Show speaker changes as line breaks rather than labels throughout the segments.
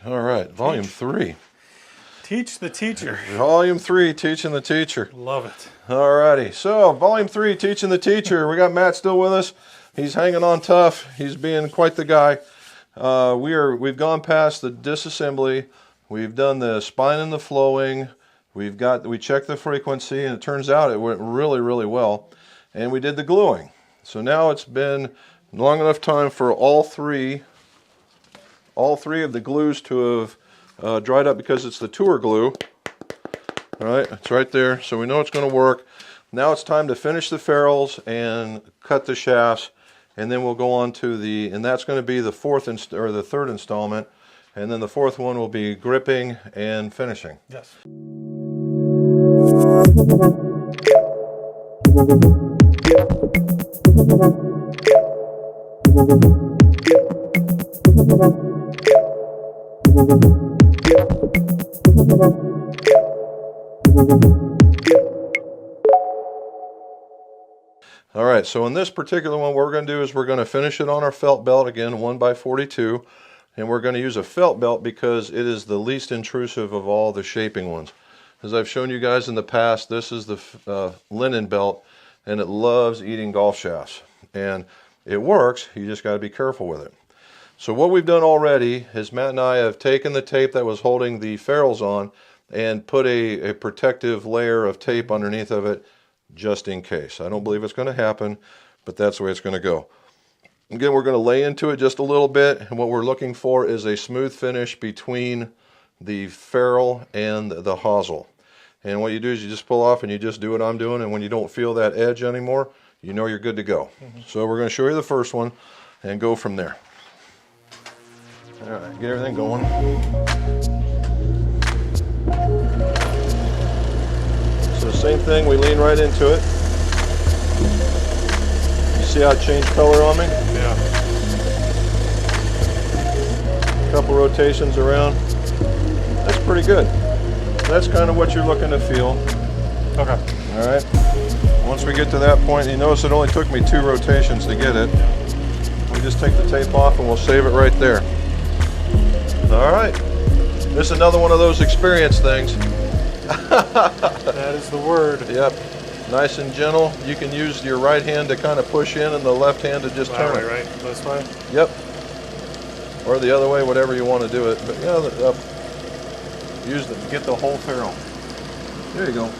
All right, volume 3.
Teach the teacher.
Volume 3, teaching the teacher.
Love it.
All righty, so volume 3, teaching the teacher. We got Matt still with us. He's hanging on tough. He's being quite the guy. We've gone past the disassembly. We've done the spine and the flowing. We checked the frequency, and it turns out it went really, really well. And we did the gluing. So now it's been long enough time for all three of the glues to have dried up, because it's the tour glue. All right, it's right there, so we know it's going to work. Now it's time to finish the ferrules and cut the shafts, and then we'll go on to and that's going to be the third installment, and then the fourth one will be gripping and finishing.
Yes.
All right, so in this particular one, what we're going to do is we're going to finish it on our felt belt, again, 1x42, and we're going to use a felt belt because it is the least intrusive of all the shaping ones. As I've shown you guys in the past, this is the linen belt, and it loves eating golf shafts. And it works, you just got to be careful with it. So what we've done already is Matt and I have taken the tape that was holding the ferrules on and put a protective layer of tape underneath of it, just in case. I don't believe it's going to happen, but that's the way it's going to go. Again, we're going to lay into it just a little bit, and what we're looking for is a smooth finish between the ferrule and the hosel. And what you do is you just pull off and you just do what I'm doing, and when you don't feel that edge anymore, you know you're good to go. So we're going to show you the first one and go from there. All right, get everything going. So same thing, we lean right into it. You see how it changed color on me?
Yeah.
A couple rotations around. That's pretty good. That's kind of what you're looking to feel.
Okay.
All right. Once we get to that point, you notice it only took me 2 rotations to get it. We just take the tape off and we'll save it right there. All right. This is another one of those experience things.
That is the word.
Yep. Nice and gentle. You can use your right hand to kind of push in and the left hand to just turn it.
Right? This way?
Yep. Or the other way, whatever you want to do it. But yeah, get the whole ferrule. There you go.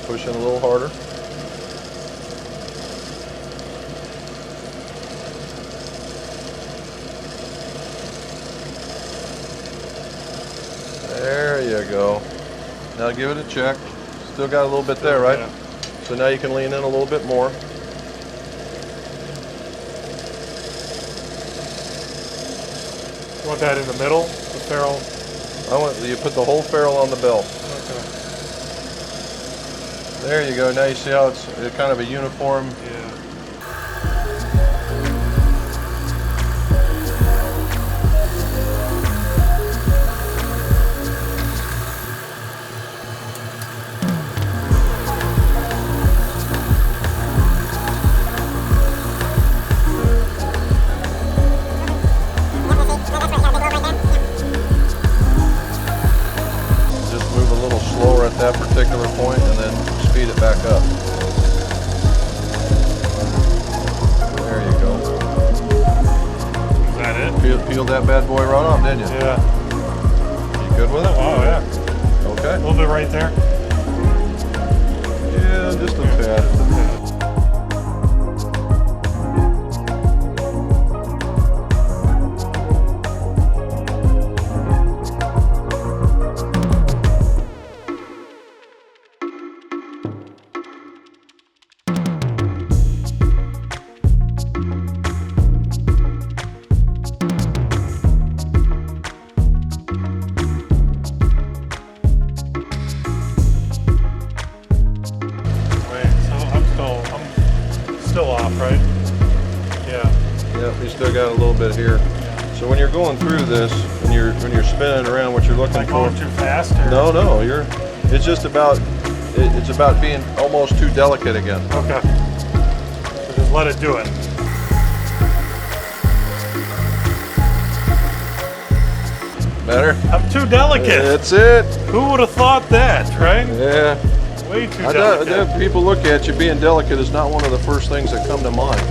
Push in a little harder. There you go. Now give it a check. Still got a little bit there, right?
Yeah.
So now you can lean in a little bit more.
You want that in the middle, the ferrule?
You put the whole ferrule on the belt.
Okay.
There you go. Now you see how it's kind of a uniform.
Yeah.
That particular point and then speed it back up. There you go.
Is that it?
Peeled that bad boy right off, didn't you?
Yeah.
You good with it?
Oh, yeah.
Okay.
A little bit right there.
Yeah, just a tad.
Right? Yeah.
Yep, you still got a little bit here.
Yeah.
So when you're going through this, when you're spinning around, what you're looking
Am I
for.
going too fast? Or?
No, it's just about being almost too delicate again.
Okay. So just let it do it.
Better?
I'm too delicate.
That's it.
Who would have thought that, right?
Yeah.
Way too delicate.
People look at you being delicate is not one of the first things that come to mind.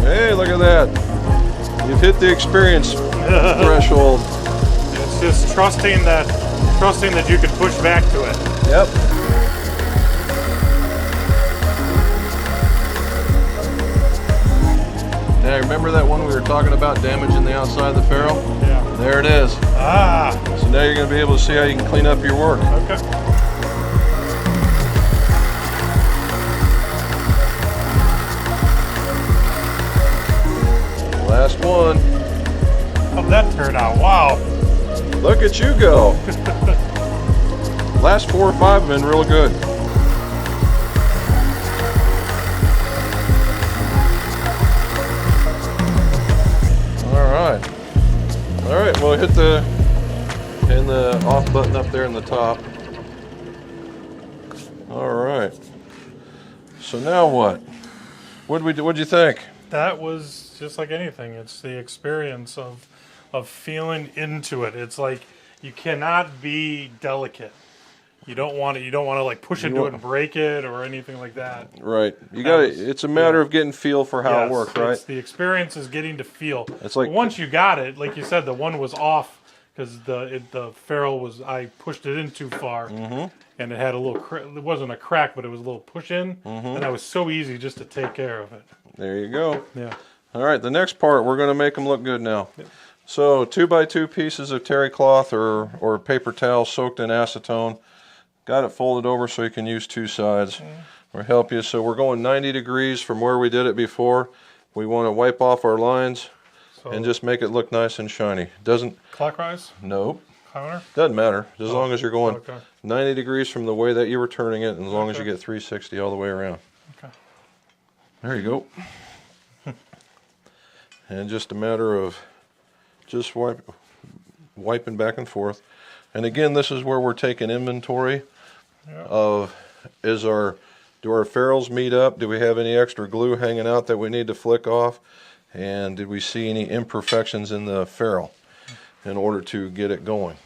Hey, look at that. You've hit the experience threshold.
It's just trusting that you can push back to it.
Yep. Now, remember that one we were talking about damaging the outside of the ferrule?
Yeah.
There it is.
Ah.
So now you're going to be able to see how you can clean up your work.
Okay.
Last one.
How'd that turn out? Wow.
Look at you go. Last 4 or 5 have been real good. All right, well, hit the off button up there in the top. All right. So now what? What'd you think?
That was just like anything. It's the experience of feeling into it. It's like you cannot be delicate. You don't want to like push into it and break it or anything like that.
Right. It's a matter of getting feel for how it works, right?
The experience is getting to feel.
It's like
once you got it, like you said, the one was off because the ferrule was, I pushed it in too far, and it had a little. It wasn't a crack, but it was a little push in, and that was so easy just to take care of it.
There you go.
Yeah.
All right, the next part, we're going to make them look good now. Yep. So 2x2 pieces of terry cloth or paper towel soaked in acetone. Got it folded over so you can use 2 sides. We'll help you. So we're going 90 degrees from where we did it before. We want to wipe off our lines and just make it look nice and shiny. Doesn't
clockwise?
Nope.
Counter?
Doesn't matter. As long as you're going 90 degrees from the way that you were turning it, and as long as you get 360 all the way around.
Okay.
There you go. And just a matter of just wiping back and forth. And again, this is where we're taking inventory of do our ferrules meet up? Do we have any extra glue hanging out that we need to flick off? And did we see any imperfections in the ferrule in order to get it going?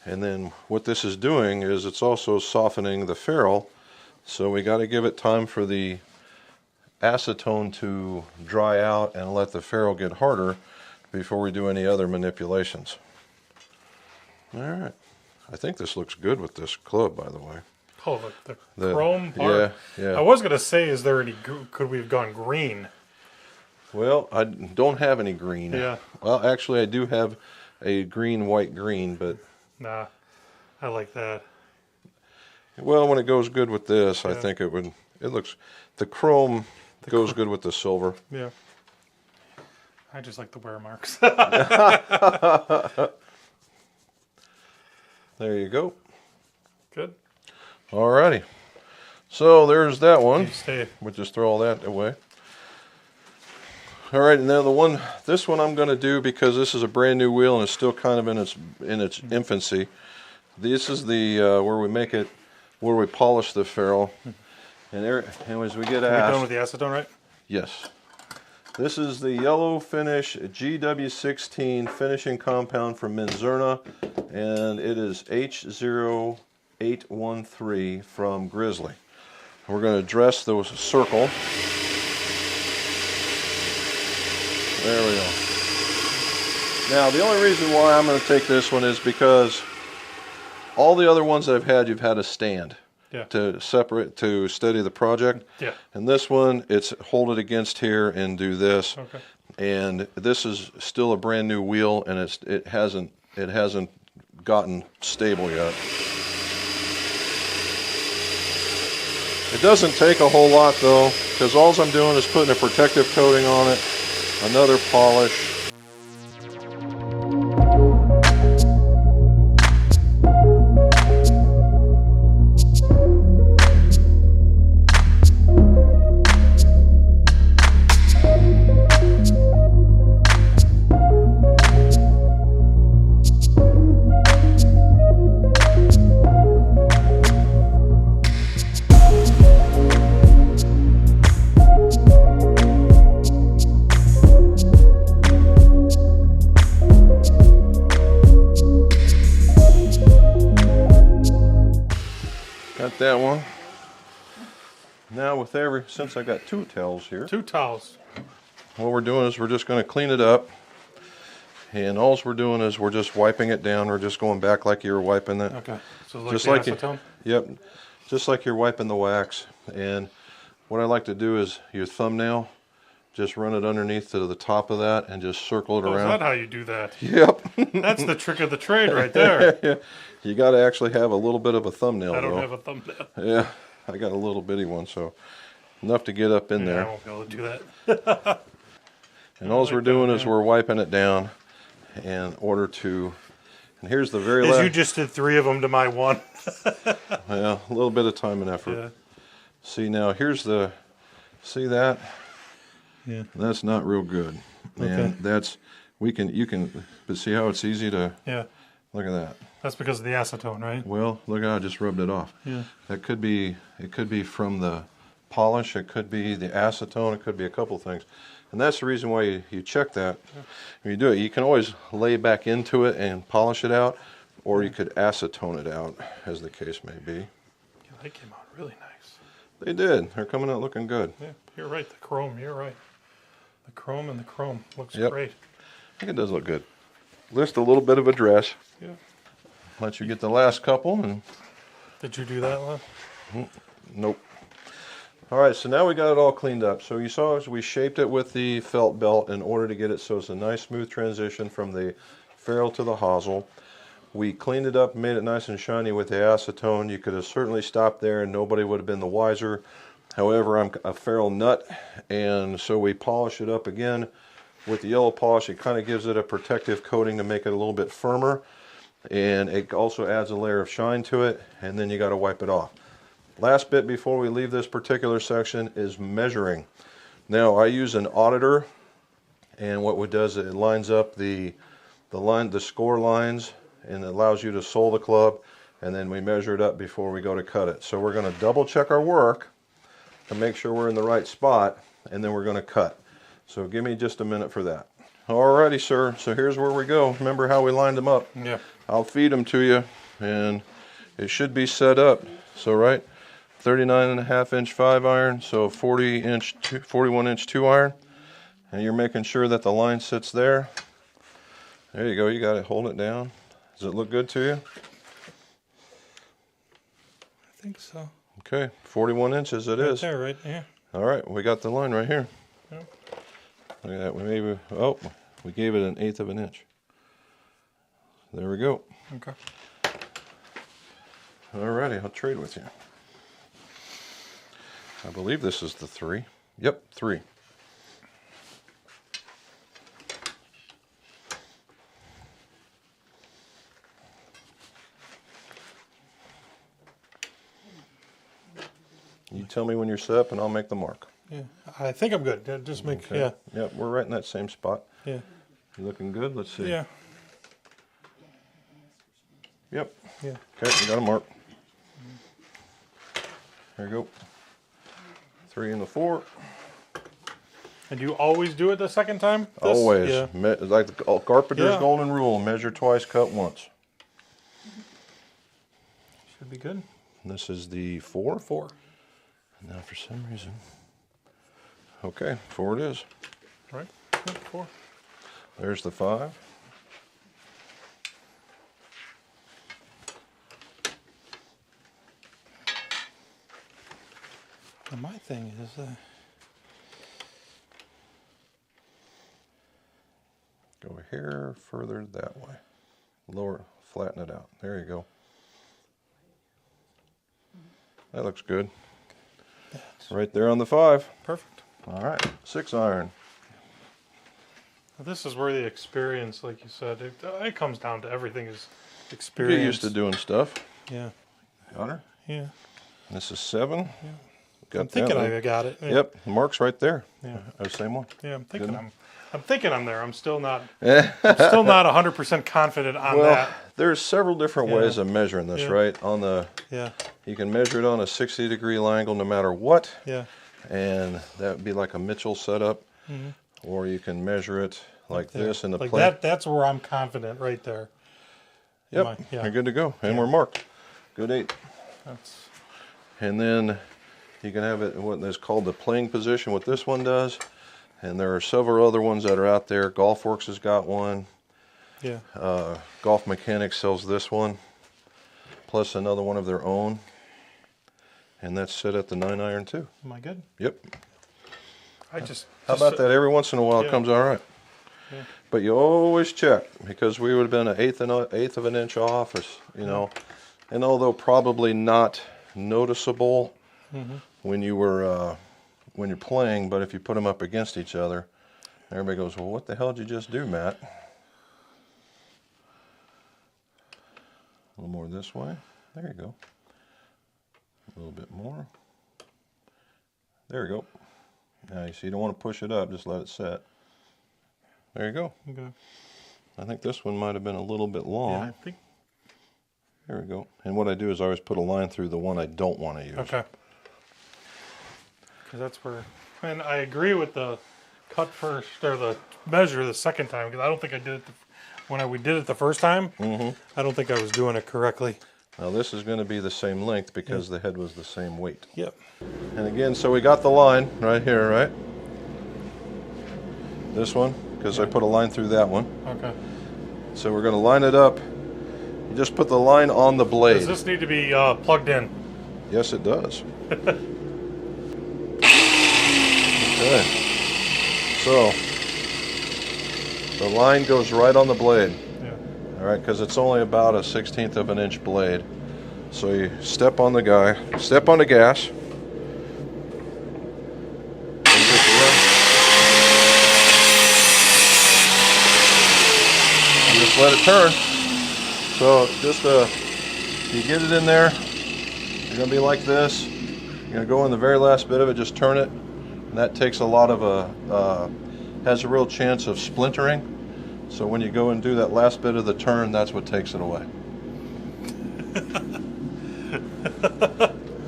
And then what this is doing is it's also softening the ferrule, so we got to give it time for the acetone to dry out and let the ferrule get harder before we do any other manipulations. All right. I think this looks good with this club, by the way.
Oh, the chrome part?
Yeah.
I was going to say, is there any, could we have gone green?
Well, I don't have any green.
Yeah.
Well, actually, I do have a green, white, green, but...
Nah, I like that.
Well, when it goes good with this, I think it looks... The chrome goes good with the silver.
Yeah. I just like the wear marks.
There you go.
Good.
Alrighty. So there's that one.
Stay.
We'll just throw all that away. All right, and now this one I'm going to do because this is a brand new wheel and it's still kind of in its infancy. This is the where we polish the ferrule. And as we get asked,
are we done with the acetone, right?
Yes. This is the Yellow Finish GW16 finishing compound from Minzerna, and it is H0813 from Grizzly. We're going to dress the circle. There we go. Now, the only reason why I'm going to take this one is because all the other ones that I've had, you've had a stand.
Yeah.
To steady the project.
Yeah.
And this one, it's hold it against here and do this.
Okay.
And this is still a brand new wheel, and it hasn't gotten stable yet. It doesn't take a whole lot though. because all I'm doing is putting a protective coating on it, another polish. Got that one. Now since I got two towels here.
Two towels.
What we're doing is we're just going to clean it up. And all we're doing is we're just wiping it down. We're just going back like you were wiping it.
Okay. So like
just
the
like
acetone?
Yep. Just like you're wiping the wax. And what I like to do is your thumbnail, just run it underneath to the top of that and just circle it around.
Is that how you do that?
Yep.
That's the trick of the trade right there.
Yeah. You got to actually have a little bit of a thumbnail.
I don't have a thumbnail.
Yeah, I got a little bitty one, so enough to get up in there.
I won't be able to do that.
And all we're doing is we're wiping it down in order to. And here's the very last.
You just did 3 of them to my 1.
Yeah, a little bit of time and effort.
Yeah.
See now, see that?
Yeah.
That's not real good.
Okay.
And but see how it's easy to.
Yeah.
Look at that.
That's because of the acetone, right?
Well, look how I just rubbed it off.
Yeah.
It could be from the polish, it could be the acetone, it could be a couple things. And that's the reason why you check that. When you do it, you can always lay back into it and polish it out, or you could acetone it out, as the case may be.
Yeah, they came out really nice.
They did. They're coming out looking good.
Yeah, you're right. The chrome, you're right. The chrome and the chrome looks
Yep.
great.
I think it does look good. Just a little bit of a dress.
Yeah.
Let you get the last couple. And
Did you do that one?
nope. All right, so now we got it all cleaned up. So you saw we shaped it with the felt belt in order to get it so it's a nice smooth transition from the ferrule to the hosel. We cleaned it up and made it nice and shiny with the acetone. You could have certainly stopped there and nobody would have been the wiser. However, I'm a ferrule nut, and so we polish it up again with the yellow polish. It kind of gives it a protective coating to make it a little bit firmer, and it also adds a layer of shine to it, and then you got to wipe it off. Last bit before we leave this particular section is measuring. Now I use an auditor, and what it does is it lines up the score lines, and it allows you to sole the club, and then we measure it up before we go to cut it. So we're going to double check our work to make sure we're in the right spot, and then we're going to cut. So give me just a minute for that. Alrighty, sir. So here's where we go. Remember how we lined them up?
Yeah.
I'll feed them to you, and it should be set up. So 39.5-inch 5-iron, so 41-inch 2-iron, and you're making sure that the line sits there. There you go. You got it. Hold it down. Does it look good to you?
I think so.
Okay, 41 inches it is.
There, right? Yeah.
All right, we got the line right here.
Yeah.
Look at that. We gave it 1/8 of an inch. There we go.
Okay.
Alrighty, I'll trade with you. I believe this is the 3. Yep, 3. You tell me when you're set up and I'll make the mark.
Yeah. I think I'm good. Just make,
Okay.
yeah.
Yep, we're right in that same spot.
Yeah.
You looking good? Let's see.
Yeah.
Yep.
Yeah.
Okay, you got a mark. There you go. 3 and the 4.
And you always do it the second time?
Always.
Yeah.
Like the carpenter's
Yeah.
golden rule, measure twice, cut once.
Should be good.
And this is the 4.
4.
Now for some reason. Okay, 4 it is.
Right? Yeah, 4.
There's the 5.
Now my thing is,
Go here, further that way. Lower, flatten it out. There you go. That looks good. Right there on the 5.
Perfect.
All right, 6 iron.
This is where the experience, like you said, it comes down to everything is experience.
Get used to doing stuff.
Yeah.
Got her?
Yeah.
This is 7.
Yeah.
Got
I'm thinking
that
I got it. Yeah.
Yep, the mark's right there.
Yeah.
The same one.
Yeah, I'm thinking
Good.
I'm thinking I'm there. I'm still not 100% confident on
Well,
that.
there's several different ways of measuring this,
Yeah.
right? On the
Yeah.
You can measure it on a 60-degree angle no matter what.
Yeah.
And that would be like a Mitchell setup. Or you can measure it like
There.
this in the
like
plate.
that's where I'm confident right there.
Yep,
Yeah.
you're good to go. And we're marked. Good 8.
That's
And then you can have it in what is called the playing position, what this one does. And there are several other ones that are out there. Golfworks has got one.
yeah.
Golf Mechanics sells this one, plus another one of their own. And that's set at the 9 iron too.
Am I good?
Yep.
How
About that? Every once in a while it comes all right.
Yeah.
But you always check, because we would have been an eighth of an inch off, or, you know. And although probably not noticeable when you're playing, but if you put them up against each other, everybody goes, well, what the hell did you just do, Matt? A little more this way. There you go. A little bit more. There you go. Now you see, you don't want to push it up, just let it set. There you go.
Okay.
I think this one might have been a little bit long.
Yeah, I think.
There we go. And what I do is I always put a line through the one I don't want to use.
Okay. Because that's where, and I agree with the cut first or the measure the second time, because I don't think I did it when we did it the first time. I don't think I was doing it correctly.
Now this is going to be the same length because the head was the same weight.
Yep.
And again, so we got the line right here, right? This one, because I put a line through that one.
Okay.
So we're going to line it up. You just put the line on the blade.
Does this need to be plugged in?
Yes, it does. Okay. So the line goes right on the blade.
Yeah.
All right, because it's only about a 1/16 of an inch blade. So you step on the step on the gas. And just run. And just let it turn. So just you get it in there. You're gonna be like this. You're gonna go in the very last bit of it. Just turn it. And that takes a lot of has a real chance of splintering. So when you go and do that last bit of the turn, that's what takes it away.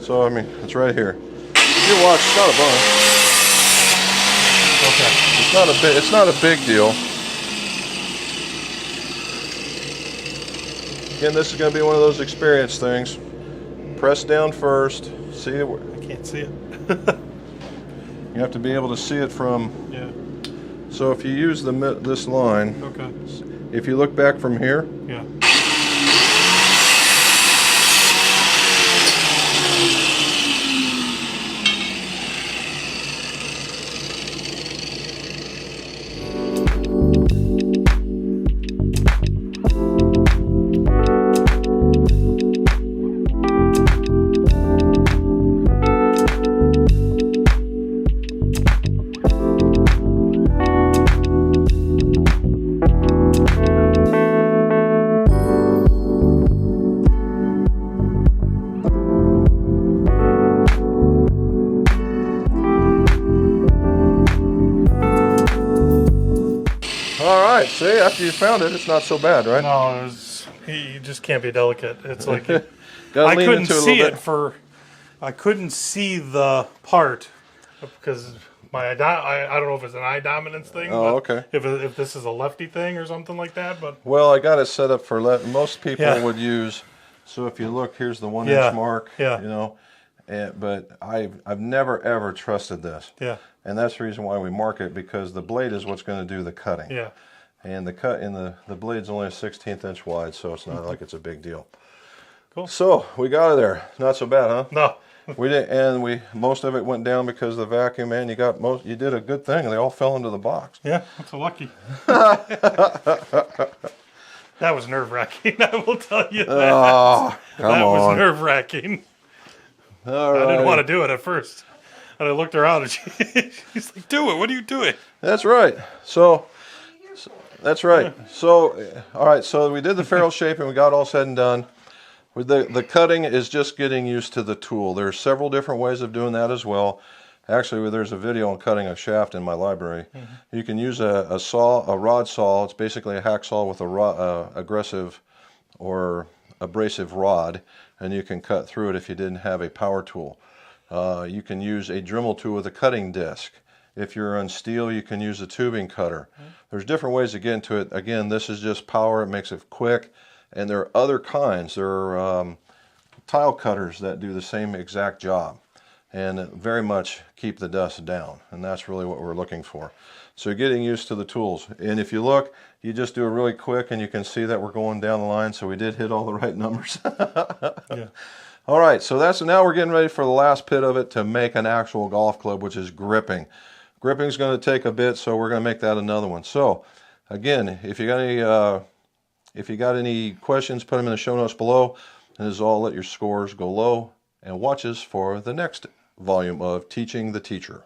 So I mean, it's right here. You watch, it's not a bun.
Okay.
It's not a big deal. Again, this is going to be one of those experience things. Press down first. See it.
I can't see it.
You have to be able to see it from.
Yeah.
So if you use this line,
Okay.
if you look back from here,
Yeah.
all right. See, after you found it, it's not so bad, right?
No, you just can't be delicate. It's like I
Gotta lean
couldn't
into it a
see
little
it
bit.
I couldn't see the part because I don't know if it's an eye dominance thing.
Oh,
but
okay.
If this is a lefty thing or something like that, but
Well, I got it set up for most people
Yeah.
would use. So if you look, here's the 1
Yeah.
inch mark.
Yeah.
You know, but I've never ever trusted this.
yeah,
And that's the reason why we mark it, because the blade is what's going to do the cutting.
yeah.
And the cut in the blade's only a 1/16 inch wide, so it's not like it's a big deal.
Cool.
So we got it there. Not so bad, huh?
No,
We didn't, and most of it went down because of the vacuum. And you did a good thing. They all fell into the box.
yeah, that's a lucky. That was nerve wracking. I will tell you that.
Oh, come
that was
on.
nerve wracking.
All
I didn't
right.
want to do it at first. And I looked around and she's like, do it. What are you doing?
That's right. So that's right. So all right. So we did the ferrule shaping. We got all said and done. With the cutting is just getting used to the tool. There's several different ways of doing that as well. Actually, there's a video on cutting a shaft in my library. You can use a saw, a rod saw. It's basically a hacksaw with a aggressive or abrasive rod, and you can cut through it if you didn't have a power tool. You can use a Dremel tool with a cutting disc. If you're on steel, you can use a tubing cutter. There's different ways to get into it. Again, this is just power. It makes it quick. And there are other kinds. There are tile cutters that do the same exact job and very much keep the dust down. And that's really what we're looking for. So getting used to the tools. And if you look, you just do it really quick and you can see that we're going down the line. So we did hit all the right numbers.
Yeah.
All right, so now we're getting ready for the last pit of it to make an actual golf club, which is gripping. Gripping is going to take a bit, so we're going to make that another one. So again, if you got any questions, put them in the show notes below. And as all, let your scores go low and watch us for the next volume of Teaching the Teacher.